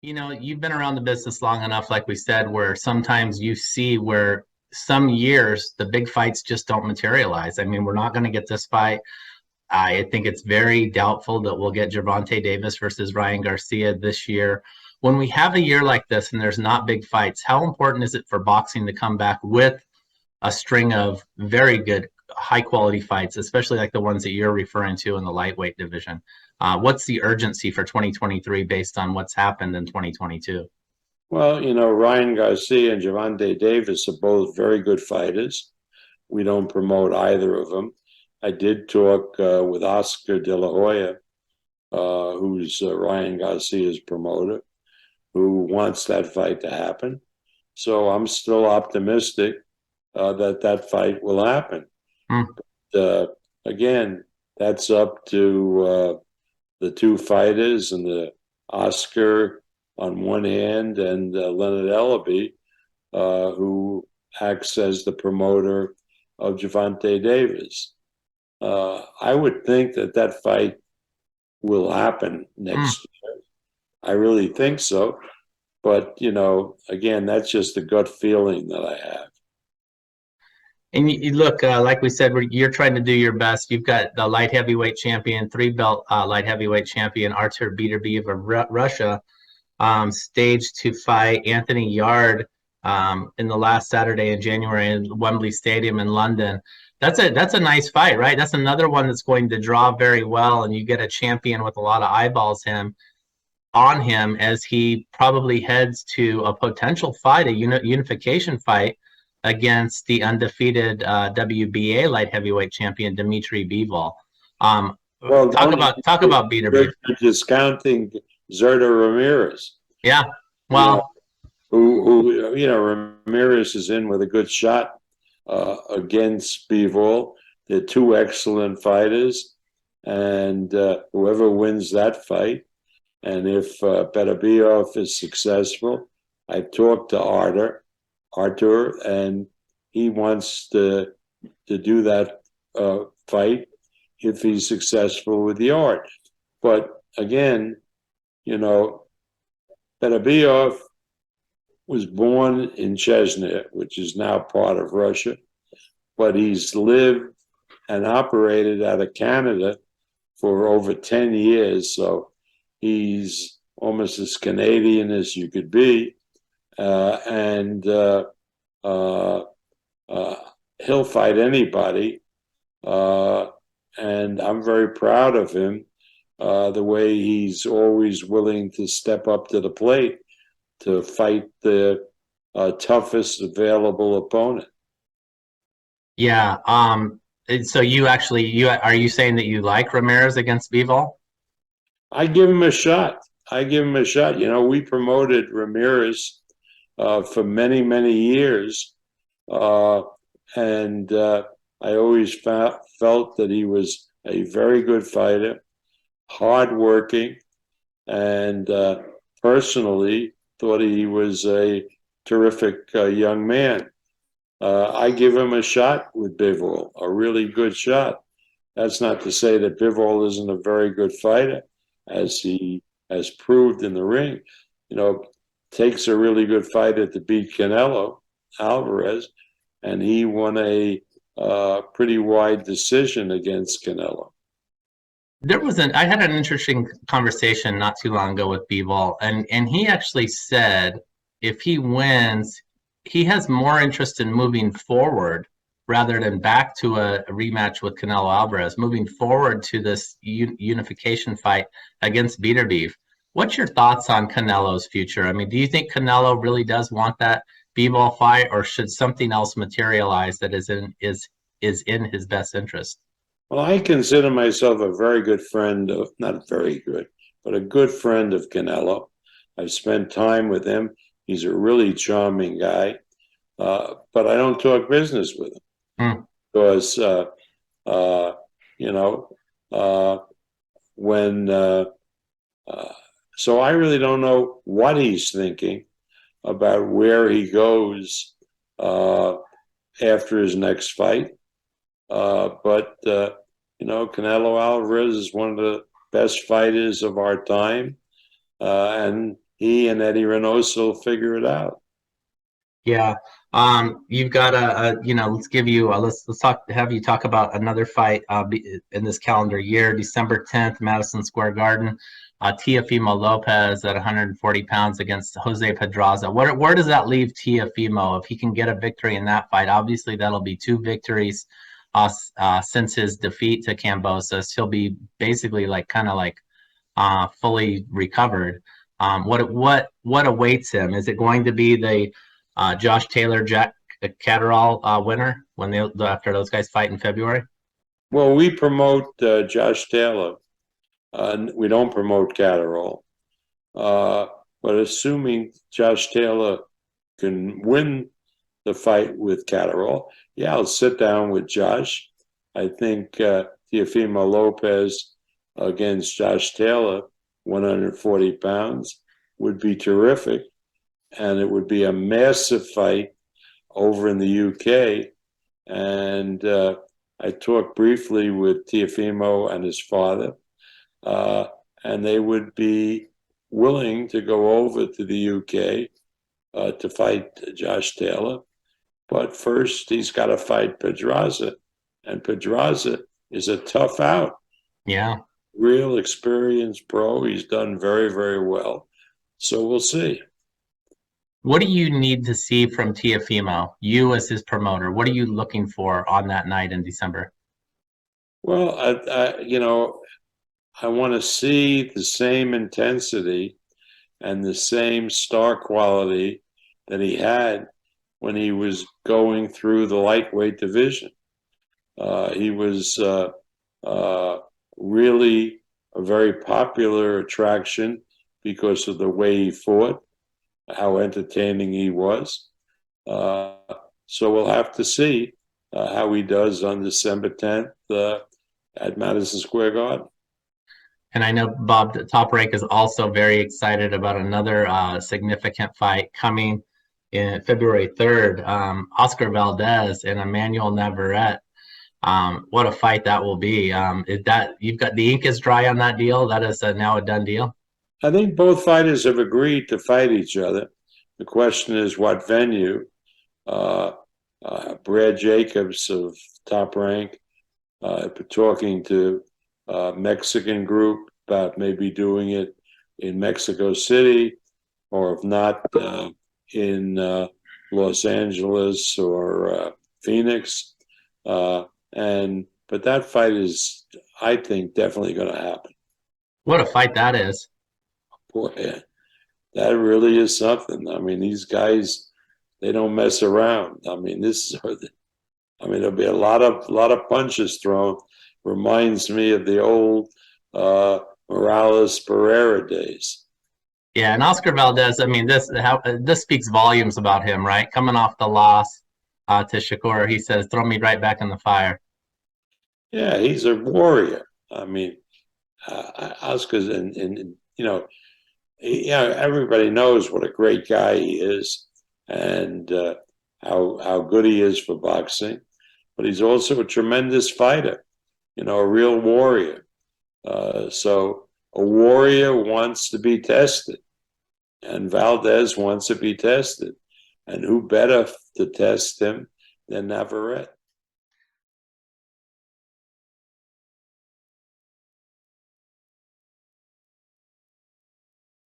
You've been around the business long enough, like we said, where sometimes you see where some years the big fights just don't materialize. I mean, we're not going to get this fight. I think it's very doubtful that we'll get Gervonta Davis versus Ryan Garcia this year. When we have a year like this and there's not big fights, how important is it for boxing to come back with a string of very good, high quality fights, especially like the ones that you're referring to in the lightweight division? What's the urgency for 2023 based on what's happened in 2022? Well, Ryan Garcia and Gervonta Davis are both very good fighters. We don't promote either of them. I did talk with Oscar De La Hoya, who's Ryan Garcia's promoter, who wants that fight to happen. So I'm still optimistic that fight will happen. Hmm. But, again, that's up to the two fighters and the Oscar on one hand and Leonard Ellaby, who acts as the promoter of Gervonta Davis. I would think that fight will happen next year. I really think so. But, again, that's just a gut feeling that I have. And you look, like we said, you're trying to do your best. You've got the light heavyweight champion, three-belt light heavyweight champion, Artur Beterbiev of Russia, staged to fight Anthony Yard in the last Saturday in January in Wembley Stadium in London. That's a nice fight, right? That's another one that's going to draw very well, and you get a champion with a lot of eyeballs on him as he probably heads to a potential fight, a unification fight against the undefeated WBA light heavyweight champion Dmitry Bivol. Well, talk about Beterbiev. You're discounting Zerda Ramirez. Yeah, well, who Ramirez is in with a good shot against Bivol. They're two excellent fighters, and whoever wins that fight, and if Beterbiev is successful, I talked to Artur, and he wants to do that fight if he's successful with the art. But again, Beterbiev was born in Chechnya, which is now part of Russia, but he's lived and operated out of Canada for over 10 years. So he's almost as Canadian as you could be. And he'll fight anybody. And I'm very proud of him, the way he's always willing to step up to the plate to fight the toughest available opponent. Yeah. So are you saying that you like Ramirez against Bivol? I give him a shot. We promoted Ramirez for many, many years. And I always felt that he was a very good fighter, hardworking, and personally thought he was a terrific young man. I give him a shot with Bivol, a really good shot. That's not to say that Bivol isn't a very good fighter, as he has proved in the ring. Takes a really good fighter to beat Canelo Alvarez, and he won a pretty wide decision against Canelo. I had an interesting conversation not too long ago with Bivol, and he actually said if he wins, he has more interest in moving forward rather than back to a rematch with Canelo Alvarez, moving forward to this unification fight against Beterbiev. What's your thoughts on Canelo's future? I mean, do you think Canelo really does want that Bivol fight, or should something else materialize that is in his best interest? Well, I consider myself a very good friend of, not very good, but a good friend of Canelo. I've spent time with him. He's a really charming guy, but I don't talk business with him because, so I really don't know what he's thinking about where he goes after his next fight. But Canelo Alvarez is one of the best fighters of our time. And he and Eddie Reynoso will figure it out. Yeah. You've got let's give you have you talk about another fight in this calendar year, December 10th, Madison Square Garden. Teofimo Lopez at 140 pounds against Jose Pedraza. Where does that leave Teofimo if he can get a victory in that fight? Obviously, that'll be 2 victories since his defeat to Kambosos. He'll be basically fully recovered. What awaits him? Is it going to be the Josh Taylor, Jack Catterall winner after those guys fight in February? Well, we promote Josh Taylor. We don't promote Catterall. But assuming Josh Taylor can win the fight with Catterall, yeah, I'll sit down with Josh. I think Teofimo Lopez against Josh Taylor, 140 pounds, would be terrific. And it would be a massive fight over in the UK. And I talked briefly with Teofimo and his father, and they would be willing to go over to the UK to fight Josh Taylor. But first, he's got to fight Pedraza. And Pedraza is a tough out. Yeah. Real experienced pro. He's done very, very well. So we'll see. What do you need to see from Teofimo, you as his promoter? What are you looking for on that night in December? Well, I want to see the same intensity and the same star quality that he had when he was going through the lightweight division. He was really a very popular attraction because of the way he fought, how entertaining he was. So we'll have to see how he does on December 10th at Madison Square Garden. And I know Bob Top Rank is also very excited about another significant fight coming in February 3rd. Oscar Valdez and Emmanuel Navarrete. What a fight that will be. You've got the ink is dry on that deal? That is now a done deal? I think both fighters have agreed to fight each other. The question is what venue. Brad Jacobs of Top Rank talking to Mexican group about maybe doing it in Mexico City, or if not, in Los Angeles or Phoenix. But that fight is, I think, definitely going to happen. What a fight that is. Boy, that really is something. I mean, these guys, they don't mess around. I mean, there'll be a lot of punches thrown. Reminds me of the old Morales Pereira days. Yeah, and Oscar Valdez, I mean, this speaks volumes about him, right? Coming off the loss to Shakur, he says, "Throw me right back in the fire." Yeah, he's a warrior. I mean, Oscar's, everybody knows what a great guy he is, and how good he is for boxing. But he's also a tremendous fighter. A real warrior. So a warrior wants to be tested, and Valdez wants to be tested. And who better to test him than Navarrete?